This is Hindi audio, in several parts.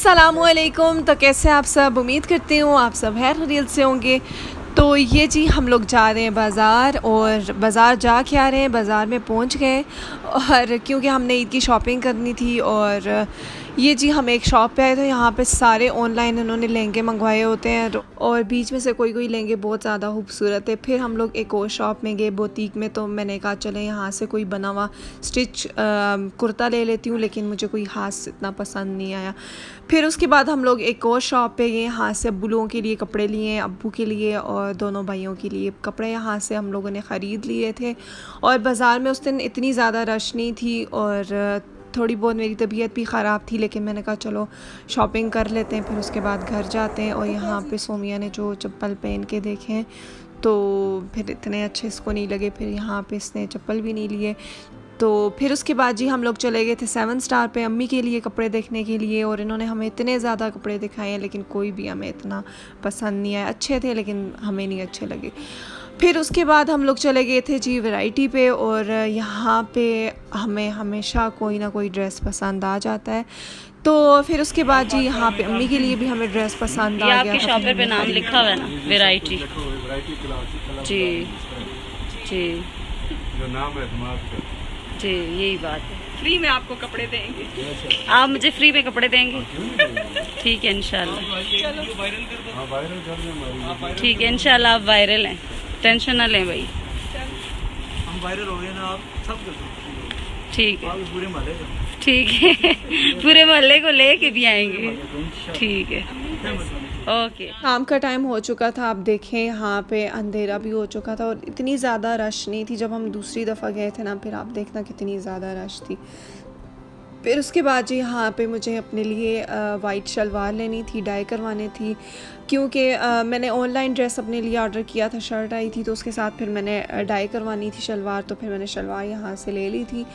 अस्सलामुअलैकुम। तो कैसे आप सब, उम्मीद करती हूँ आप सब खैर खैरियत से होंगे। तो ये जी हम लोग जा रहे हैं बाज़ार, और बाज़ार जा के आ रहे हैं, बाज़ार में पहुँच गए। और क्योंकि हमने ईद की शॉपिंग करनी थी, और ये जी हम एक शॉप पे आए थे। यहाँ पे सारे ऑनलाइन इन्होंने लहंगे मंगवाए होते हैं, और बीच में से कोई कोई लहंगे बहुत ज़्यादा खूबसूरत है। फिर हम लोग एक और शॉप में गए, बुटीक में। तो मैंने कहा चले यहाँ से कोई बना हुआ स्टिच कुर्ता ले लेती हूँ, लेकिन मुझे कोई ख़ास इतना पसंद नहीं आया। फिर उसके बाद हम लोग एक और शॉप पे गए, यहाँ से अब्बू लोगों के लिए कपड़े लिए, अब्बू के लिए और दोनों भाइयों के लिए कपड़े यहाँ से हम लोगों ने ख़रीद लिए थे। और बाज़ार में उस दिन इतनी ज़्यादा रश नहीं थी, और थोड़ी बहुत मेरी तबीयत भी ख़राब थी, लेकिन मैंने कहा चलो शॉपिंग कर लेते हैं, फिर उसके बाद घर जाते हैं। और यहाँ पे सोमिया ने जो चप्पल पहन के देखे हैं, तो फिर इतने अच्छे इसको नहीं लगे, फिर यहाँ पे इसने चप्पल भी नहीं लिए। तो फिर उसके बाद जी हम लोग चले गए थे 7 स्टार पे अम्मी के लिए कपड़े देखने के लिए। और इन्होंने हमें इतने ज़्यादा कपड़े दिखाए हैं, लेकिन कोई भी हमें इतना पसंद नहीं आया। अच्छे थे लेकिन हमें नहीं अच्छे लगे। फिर उसके बाद हम लोग चले गए थे जी वैरायटी पे, और यहाँ पे हमें हमेशा कोई ना कोई ड्रेस पसंद आ जाता है। तो फिर उसके बाद जी यहाँ पे अम्मी के लिए भी हमें ड्रेस पसंद आ गया। आपकी शॉप पे नाम लिखा हुआ है ना, वैरायटी। जी जी जो नाम है जी, यही बात है। फ्री में आपको कपड़े देंगे। आप मुझे फ्री में कपड़े देंगे? ठीक है इंशाल्लाह। ठीक है इंशाल्लाह, आप वायरल हैं, टेंशन ना लें भाई। हम वायरल हो गए ना, आप सब ठीक है, पूरे महल्ले का। ठीक है पूरे मोहल्ले को लेके भी आएंगे। ठीक है, ओके। शाम का टाइम हो चुका था, आप देखें यहाँ पे अंधेरा भी हो चुका था, और इतनी ज़्यादा रश नहीं थी। जब हम दूसरी दफ़ा गए थे ना, फिर आप देखना कितनी ज़्यादा रश थी। फिर उसके बाद जी यहाँ पे मुझे अपने लिए वाइट शलवार लेनी थी, डाई करवानी थी, क्योंकि मैंने ऑनलाइन ड्रेस अपने लिए ऑर्डर किया था, शर्ट आई थी, तो उसके साथ फिर मैंने डाई करवानी थी शलवार। तो फिर मैंने शलवार यहाँ से ले ली थी।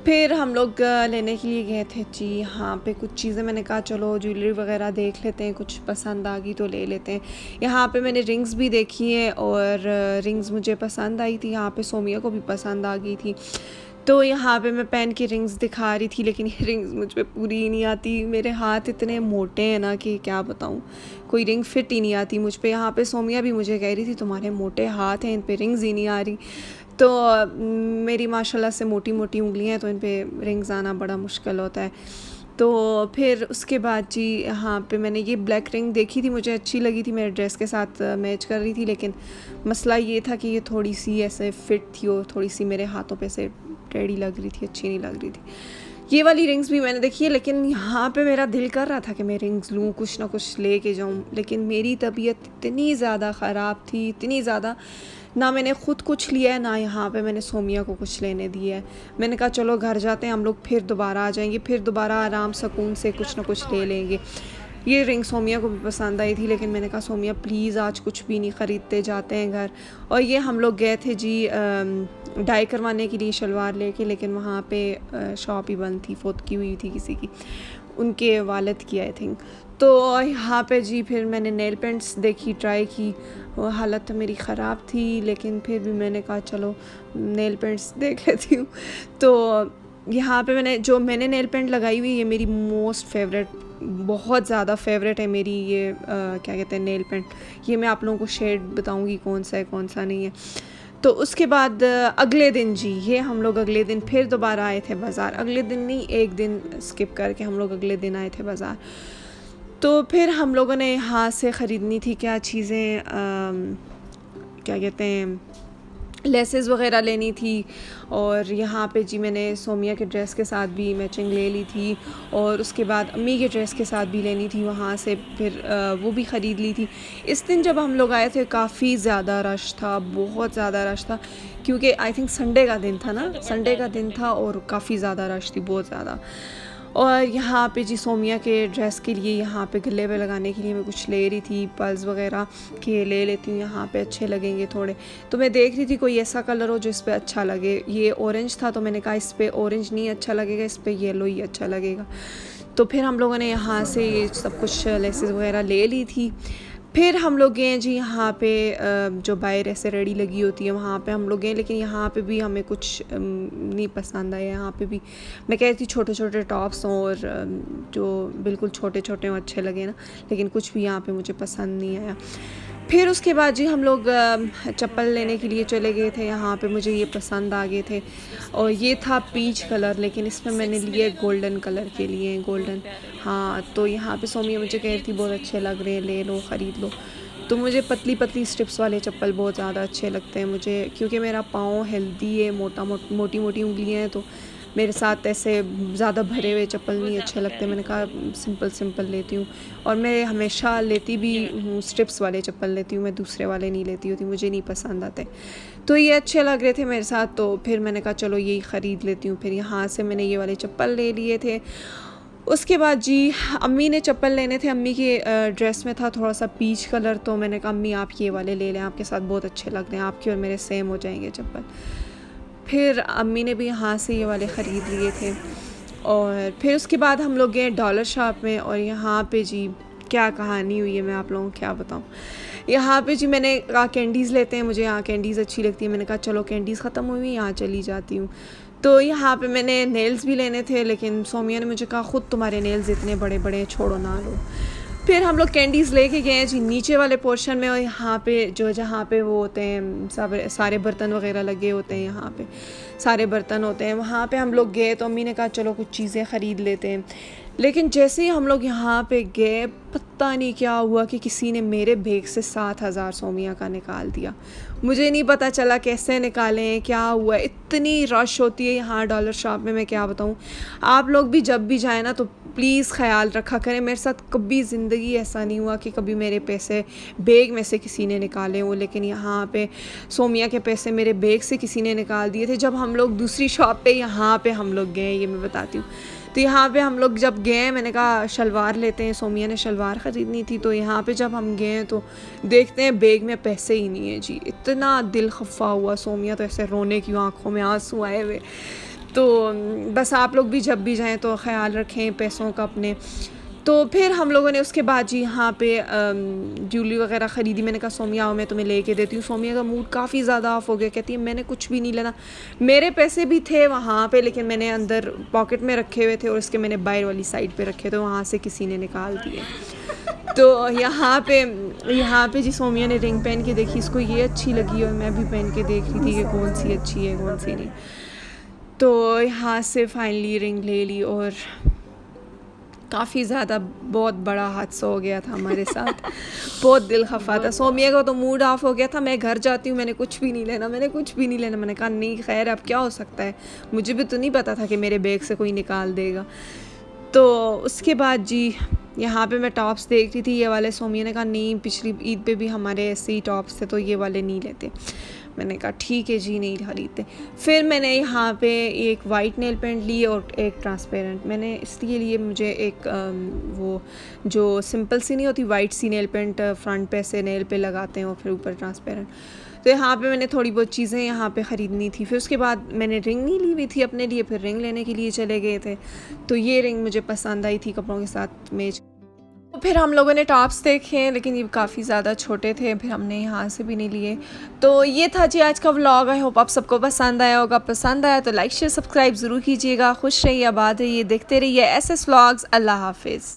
फिर हम लोग लेने के लिए गए थे जी यहाँ पे कुछ चीज़ें। मैंने कहा चलो ज्वेलरी वगैरह देख लेते हैं, कुछ पसंद आ गई तो ले लेते हैं। यहाँ पे मैंने रिंग्स भी देखी हैं, और रिंग्स मुझे पसंद आई थी। यहाँ पे सोमिया को भी पसंद आ गई थी। तो यहाँ पे मैं पेन की रिंग्स दिखा रही थी, लेकिन ये रिंग्स मुझ पे पूरी ही नहीं आती। मेरे हाथ इतने मोटे हैं ना कि क्या बताऊँ, कोई रिंग फिट ही नहीं आती मुझ पे। यहाँ पे सोमिया भी मुझे कह रही थी तुम्हारे मोटे हाथ हैं, इन पे रिंग्स ही नहीं आ रही। तो मेरी माशाल्लाह से मोटी मोटी उंगलियां हैं, तो इन पे रिंग्स आना बड़ा मुश्किल होता है। तो फिर उसके बाद जी यहाँ पे मैंने ये ब्लैक रिंग देखी थी, मुझे अच्छी लगी थी, मेरे ड्रेस के साथ मैच कर रही थी। लेकिन मसला ये था कि ये थोड़ी सी ऐसे फिट थी, और थोड़ी सी मेरे हाथों पे से टेढ़ी लग रही थी, अच्छी नहीं लग रही थी। ये वाली रिंग्स भी मैंने देखी है, लेकिन यहाँ पे मेरा दिल कर रहा था कि मैं रिंग्स लूँ, कुछ ना कुछ ले के जाऊँ। लेकिन मेरी तबीयत इतनी ज़्यादा ख़राब थी, इतनी ज़्यादा, ना मैंने ख़ुद कुछ लिया है, ना यहाँ पे मैंने सोमिया को कुछ लेने दिया है। मैंने कहा चलो घर जाते हैं हम लोग, फिर दोबारा आ जाएंगे, फिर दोबारा आराम सुकून से कुछ ना कुछ ले लेंगे। ये रिंग सोमिया को भी पसंद आई थी, लेकिन मैंने कहा सोमिया प्लीज़ आज कुछ भी नहीं ख़रीदते, जाते हैं घर। और ये हम लोग गए थे जी डाई करवाने के लिए शलवार लेके, लेकिन वहाँ पे शॉप ही बंद थी, फोत की हुई थी किसी की, उनके वालिद की आई थिंक। तो यहाँ पे जी फिर मैंने नेल पेंट्स देखी, ट्राई की। हालत तो मेरी ख़राब थी, लेकिन फिर भी मैंने कहा चलो नेल पेंट्स देख लेती हूँ। तो यहाँ पे मैंने नेल पेंट लगाई हुई, ये मेरी मोस्ट फेवरेट, बहुत ज़्यादा फेवरेट है मेरी ये क्या कहते हैं नेल पेंट। ये मैं आप लोगों को शेड बताऊँगी कौन सा है कौन सा नहीं है। तो उसके बाद अगले दिन जी ये हम लोग अगले दिन फिर दोबारा आए थे बाज़ार। अगले दिन नहीं, एक दिन स्किप करके हम लोग अगले दिन आए थे बाज़ार। तो फिर हम लोगों ने यहाँ से ख़रीदनी थी क्या चीज़ें, क्या कहते हैं, लेसेस वगैरह लेनी थी। और यहाँ पे जी मैंने सोमिया के ड्रेस के साथ भी मैचिंग ले ली थी, और उसके बाद अम्मी के ड्रेस के साथ भी लेनी थी। वहाँ से फिर वो भी ख़रीद ली थी। इस दिन जब हम लोग आए थे काफ़ी ज़्यादा रश था, बहुत ज़्यादा रश था, क्योंकि आई थिंक संडे का दिन था ना, संडे का दिन था, और काफ़ी ज़्यादा रश थी, बहुत ज़्यादा। और यहाँ पे जी सोमिया के ड्रेस के लिए यहाँ पे गले पे लगाने के लिए मैं कुछ ले रही थी, पर्ल्स वगैरह के ले लेती हूँ, यहाँ पे अच्छे लगेंगे थोड़े। तो मैं देख रही थी कोई ऐसा कलर हो जो इस पर अच्छा लगे। ये ऑरेंज था, तो मैंने कहा इस पर ऑरेंज नहीं अच्छा लगेगा, इस पर येलो ही अच्छा लगेगा। तो फिर हम लोगों ने यहाँ से सब कुछ लेसेस वगैरह ले ली थी। फिर हम लोग गए जी यहाँ पे जो बाहर ऐसे रेडी लगी होती है वहाँ पे हम लोग गए, लेकिन यहाँ पे भी हमें कुछ नहीं पसंद आया। यहाँ पे भी मैं कह रही थी छोटे छोटे टॉप्स हों और जो बिल्कुल छोटे छोटे हों अच्छे लगे ना, लेकिन कुछ भी यहाँ पे मुझे पसंद नहीं आया। फिर उसके बाद जी हम लोग चप्पल लेने के लिए चले गए थे। यहाँ पे मुझे ये पसंद आ गए थे और ये था पीच कलर, लेकिन इसमें मैंने लिए गोल्डन कलर के लिए गोल्डन। हाँ, तो यहाँ पे सोमिया मुझे कह रही थी बहुत अच्छे लग रहे हैं, ले लो ख़रीद लो। तो मुझे पतली पतली स्ट्रिप्स वाले चप्पल बहुत ज़्यादा अच्छे लगते हैं मुझे, क्योंकि मेरा पाँव हेल्दी है, मोटी मोटी उंगलियाँ हैं, तो मेरे साथ ऐसे ज़्यादा भरे हुए चप्पल नहीं अच्छे लगते। मैंने कहा सिंपल लेती हूँ, और मैं हमेशा लेती भी हूँ स्ट्रिप्स वाले चप्पल लेती हूँ, मैं दूसरे वाले नहीं लेती होती, मुझे नहीं पसंद आते। तो ये अच्छे लग रहे थे मेरे साथ, तो फिर मैंने कहा चलो यही ख़रीद लेती हूँ। फिर यहाँ से मैंने ये वाले चप्पल ले लिए थे। उसके बाद जी अम्मी ने चप्पल लेने थे, अम्मी के ड्रेस में था थोड़ा सा पीच कलर, तो मैंने कहा अम्मी आप ये वाले ले लें, आपके साथ बहुत अच्छे लग रहे हैं, आपके और मेरे सेम हो जाएंगे चप्पल। फिर अम्मी ने भी यहाँ से ये वाले ख़रीद लिए थे। और फिर उसके बाद हम लोग गए डॉलर शॉप में, और यहाँ पे जी क्या कहानी हुई है मैं आप लोगों को क्या बताऊँ। यहाँ पे जी मैंने कहा कैंडीज़ लेते हैं, मुझे यहाँ कैंडीज़ अच्छी लगती है। मैंने कहा चलो कैंडीज़ ख़त्म हुई, यहाँ चली जाती हूँ। तो यहाँ पे मैंने नेल्स भी लेने थे, लेकिन सोमिया ने मुझे कहा ख़ुद तुम्हारे नेल्स इतने बड़े बड़े, छोड़ो ना लो। फिर हम लोग कैंडीज़ लेके गए जी नीचे वाले पोर्शन में, और यहाँ पे जो जहाँ पे वो होते हैं सारे बर्तन वगैरह लगे होते हैं, यहाँ पे सारे बर्तन होते हैं, वहाँ पे हम लोग गए। तो अम्मी ने कहा चलो कुछ चीज़ें ख़रीद लेते हैं। लेकिन जैसे ही हम लोग यहाँ पे गए, पता नहीं क्या हुआ कि किसी ने मेरे बैग से 7,000 सोमिया का निकाल दिया। मुझे नहीं पता चला कैसे निकालें, क्या हुआ। इतनी रश होती है यहाँ डॉलर शॉप में, मैं क्या बताऊँ। आप लोग भी जब भी जाए ना तो प्लीज़ ख्याल रखा करें। मेरे साथ कभी ज़िंदगी ऐसा नहीं हुआ कि कभी मेरे पैसे बैग में से किसी ने निकाले हों, लेकिन यहाँ पे सोमिया के पैसे मेरे बैग से किसी ने निकाल दिए थे। जब हम लोग दूसरी शॉप पे यहाँ पे हम लोग गए, ये मैं बताती हूँ। तो यहाँ पे हम लोग जब गए, मैंने कहा शलवार लेते हैं, सोमिया ने शलवार ख़रीदनी थी। तो यहाँ पे जब हम गए तो देखते हैं बैग में पैसे ही नहीं है जी। इतना दिल खफ़ा हुआ, सोमिया तो ऐसे रोने की आँखों में आंसू आए हुए। तो बस आप लोग भी जब भी जाएं तो ख़याल रखें पैसों का अपने। तो फिर हम लोगों ने उसके बाद जी यहाँ पे ज्वेलरी वगैरह ख़रीदी। मैंने कहा सोमिया आओ मैं तुम्हें लेके देती हूँ। सोमिया का मूड काफ़ी ज़्यादा ऑफ हो गया, कहती है मैंने कुछ भी नहीं लेना। मेरे पैसे भी थे वहाँ पे, लेकिन मैंने अंदर पॉकेट में रखे हुए थे और इसके मैंने बाहर वाली साइड पे रखे थे, वहाँ से किसी ने निकाल दिए। तो यहाँ पे जी सोमिया ने रिंग पहन के देखी, इसको ये अच्छी लगी और मैं भी पहन के देख रही थी कि कौन सी अच्छी है कौन सी नहीं। तो यहाँ से फाइनली रिंग ले ली, और काफ़ी ज़्यादा बहुत बड़ा हादसा हो गया था हमारे साथ। बहुत दिल खफा था। सोमिया का तो मूड ऑफ हो गया था, मैं घर जाती हूँ मैंने कुछ भी नहीं लेना, मैंने कुछ भी नहीं लेना। मैंने कहा नहीं खैर अब क्या हो सकता है, मुझे भी तो नहीं पता था कि मेरे बैग से कोई निकाल देगा। तो उसके बाद जी यहाँ पे मैं टॉप्स देख रही थी, ये वाले। सोमिया ने कहा नहीं पिछली ईद पे भी हमारे ऐसे ही टॉप्स थे, तो ये वाले नहीं लेते। मैंने कहा ठीक है जी नहीं खरीदते। फिर मैंने यहाँ पे एक वाइट नेल पेंट ली और एक ट्रांसपेरेंट। मैंने इसलिए लिए, मुझे एक वो जो सिंपल सी नहीं होती वाइट सी नेल पेंट फ्रंट पे से नेल पे लगाते हैं और फिर ऊपर ट्रांसपेरेंट। तो यहाँ पे मैंने थोड़ी बहुत चीज़ें यहाँ पे ख़रीदनी थी। फिर उसके बाद मैंने रिंग नहीं ली हुई थी अपने लिए, फिर रिंग लेने के लिए चले गए थे। तो ये रिंग मुझे पसंद आई थी कपड़ों के साथ मैच। तो फिर हम लोगों ने टॉप्स देखे, लेकिन ये काफ़ी ज़्यादा छोटे थे, फिर हमने यहाँ से भी नहीं लिए। तो ये था जी आज का व्लॉग। आई होप आप सबको पसंद आया होगा। पसंद आया तो लाइक शेयर सब्सक्राइब ज़रूर कीजिएगा। खुश रहिए, आबाद रहिए, देखते रहिए SS व्लॉग्स। अल्लाह हाफिज़।